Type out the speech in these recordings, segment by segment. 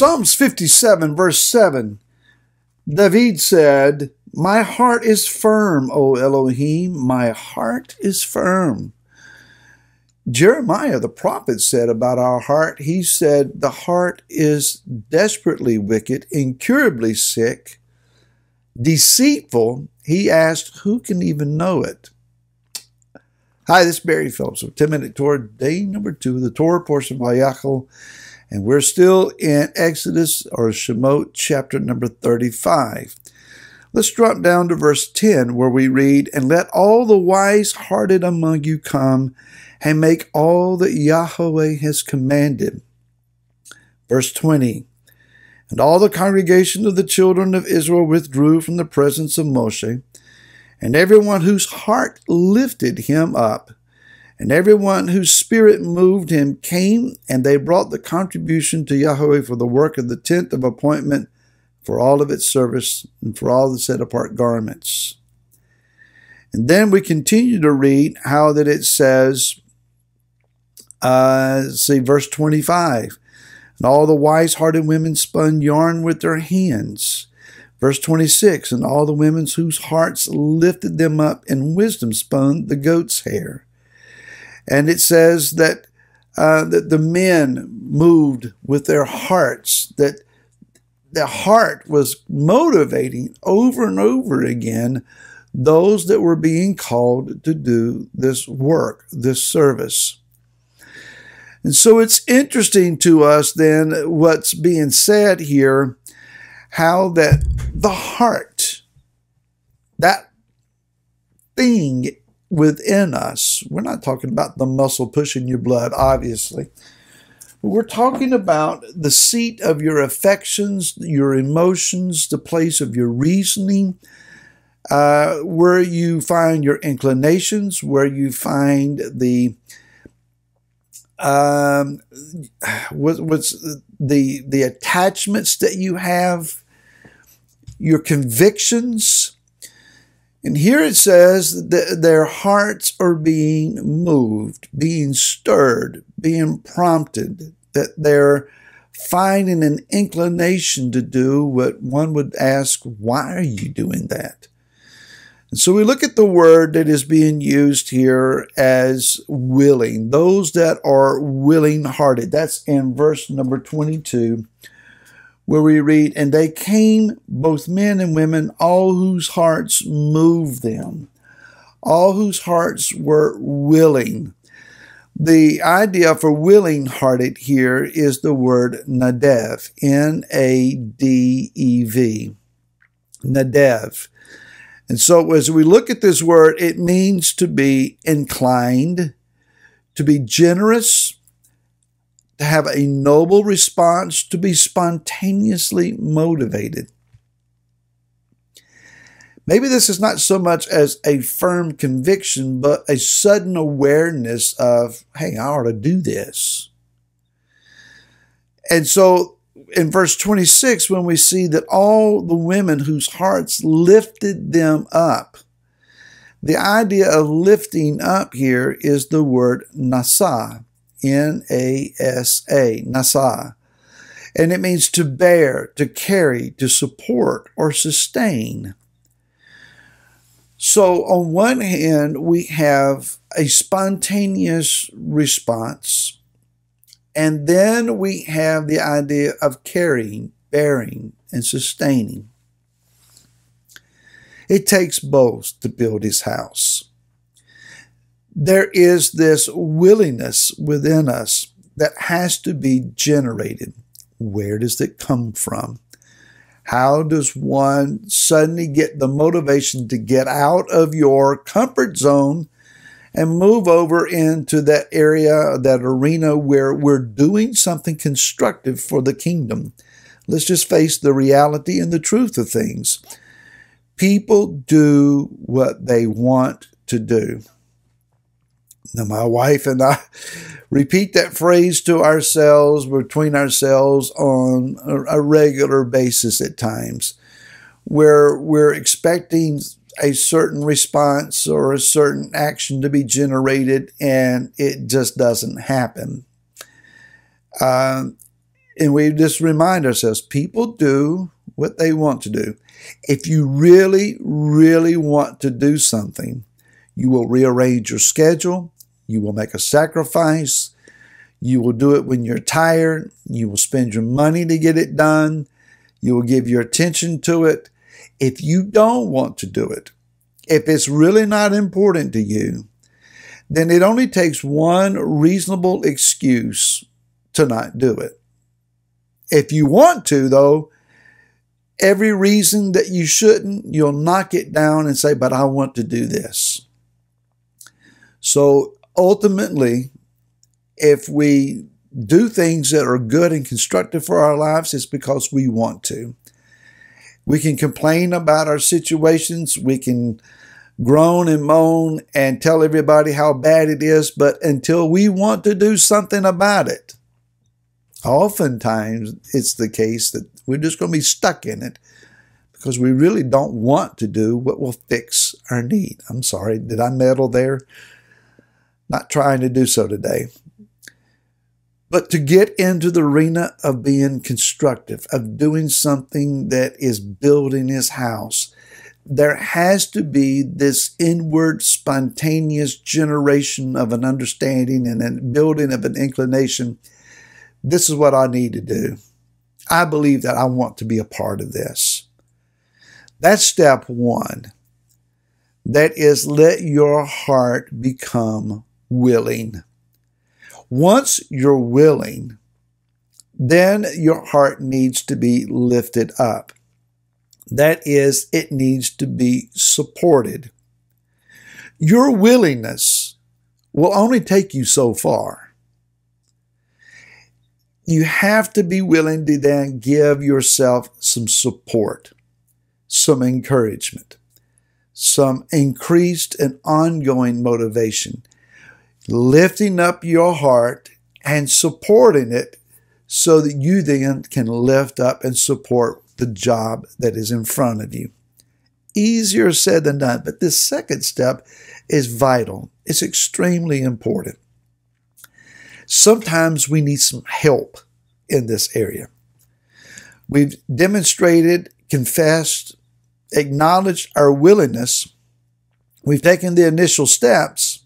Psalms 57, verse 7, David said, "My heart is firm, O Elohim, my heart is firm." Jeremiah, the prophet, said about our heart, he said, "The heart is desperately wicked, incurably sick, deceitful." He asked, "Who can even know it?" Hi, this is Barry Phillips with 10-Minute Torah, day number 2, the Torah portion of Yirmeyahu. And we're still in Exodus, or Shemot, chapter number 35. Let's drop down to verse 10, where we read, "And let all the wise-hearted among you come, and make all that Yahweh has commanded." Verse 20, "And all the congregation of the children of Israel withdrew from the presence of Moshe, and everyone whose heart lifted him up, and everyone whose spirit moved him came, and they brought the contribution to Yahweh for the work of the tent of appointment, for all of its service, and for all the set-apart garments." And then we continue to read how that it says, verse 25, "And all the wise-hearted women spun yarn with their hands." Verse 26, "And all the women whose hearts lifted them up in wisdom spun the goat's hair." And it says that the men moved with their hearts, that the heart was motivating over and over again those that were being called to do this work, this service. And so it's interesting to us then what's being said here, how that the heart, that thing within us, we're not talking about the muscle pushing your blood, obviously. But we're talking about the seat of your affections, your emotions, the place of your reasoning, where you find your inclinations, where you find the the attachments that you have, your convictions. And here it says that their hearts are being moved, being stirred, being prompted, that they're finding an inclination to do what one would ask, why are you doing that? And so we look at the word that is being used here as willing, those that are willing-hearted. That's in verse number 22. Where we read, "And they came, both men and women, all whose hearts moved them," all whose hearts were willing. The idea for willing-hearted here is the word nadev, N-A-D-E-V, nadev. And so as we look at this word, it means to be inclined, to be generous, to have a noble response, to be spontaneously motivated. Maybe this is not so much as a firm conviction, but a sudden awareness of, hey, I ought to do this. And so in verse 26, when we see that all the women whose hearts lifted them up, the idea of lifting up here is the word nasa. N-A-S-A, nasa. And it means to bear, to carry, to support, or sustain. So on one hand, we have a spontaneous response, and then we have the idea of carrying, bearing, and sustaining. It takes both to build his house. There is this willingness within us that has to be generated. Where does it come from? How does one suddenly get the motivation to get out of your comfort zone and move over into that area, that arena where we're doing something constructive for the kingdom? Let's just face the reality and the truth of things. People do what they want to do. Now, my wife and I repeat that phrase to ourselves, between ourselves, on a regular basis at times, where we're expecting a certain response or a certain action to be generated, and it just doesn't happen. And we just remind ourselves, people do what they want to do. If you really, really want to do something, you will rearrange your schedule. You will make a sacrifice. You will do it when you're tired. You will spend your money to get it done. You will give your attention to it. If you don't want to do it, if it's really not important to you, then it only takes one reasonable excuse to not do it. If you want to, though, every reason that you shouldn't, you'll knock it down and say, but I want to do this. So ultimately, if we do things that are good and constructive for our lives, it's because we want to. We can complain about our situations. We can groan and moan and tell everybody how bad it is, but until we want to do something about it, oftentimes it's the case that we're just going to be stuck in it because we really don't want to do what will fix our need. I'm sorry, did I meddle there? Not trying to do so today. But to get into the arena of being constructive, of doing something that is building his house, there has to be this inward, spontaneous generation of an understanding and a building of an inclination. This is what I need to do. I believe that I want to be a part of this. That's step one. That is, let your heart become willing. Once you're willing, then your heart needs to be lifted up. That is, it needs to be supported. Your willingness will only take you so far. You have to be willing to then give yourself some support, some encouragement, some increased and ongoing motivation, lifting up your heart and supporting it so that you then can lift up and support the job that is in front of you. Easier said than done, but this second step is vital. It's extremely important. Sometimes we need some help in this area. We've demonstrated, confessed, acknowledged our willingness. We've taken the initial steps.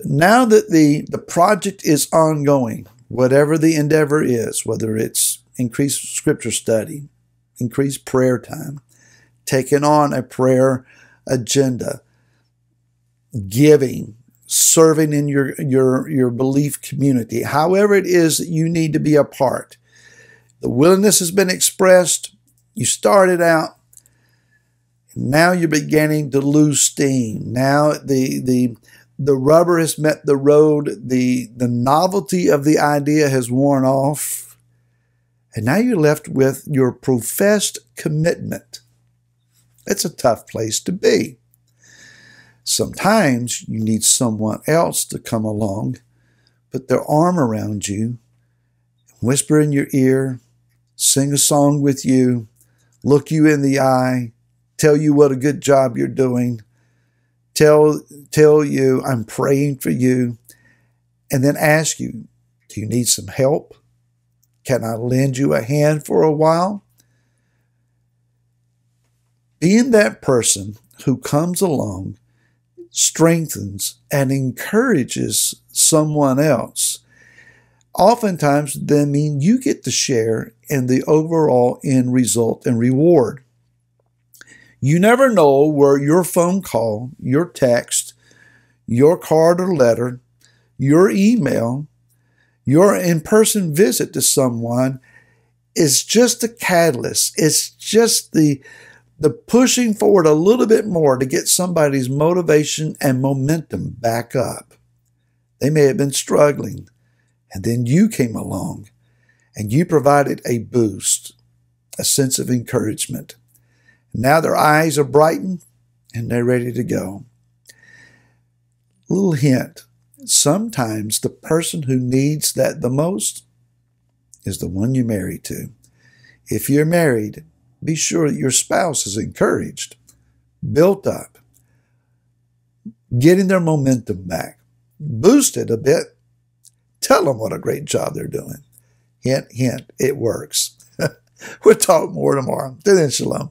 Now that the project is ongoing, whatever the endeavor is, whether it's increased scripture study, increased prayer time, taking on a prayer agenda, giving, serving in your belief community, however it is that you need to be a part. The willingness has been expressed. You started out. Now you're beginning to lose steam. Now the rubber has met the road. The novelty of the idea has worn off. And now you're left with your professed commitment. It's a tough place to be. Sometimes you need someone else to come along, put their arm around you, whisper in your ear, sing a song with you, look you in the eye, tell you what a good job you're doing, tell you I'm praying for you, and then ask you, do you need some help? Can I lend you a hand for a while? Being that person who comes along, strengthens, and encourages someone else, oftentimes then mean you get to share in the overall end result and reward. You never know where your phone call, your text, your card or letter, your email, your in-person visit to someone is just a catalyst. It's just the pushing forward a little bit more to get somebody's motivation and momentum back up. They may have been struggling, and then you came along and you provided a boost, a sense of encouragement. Now their eyes are brightened and they're ready to go. Little hint. Sometimes the person who needs that the most is the one you're married to. If you're married, be sure that your spouse is encouraged, built up, getting their momentum back, boosted a bit. Tell them what a great job they're doing. Hint, hint, it works. We'll talk more tomorrow. Till then, shalom.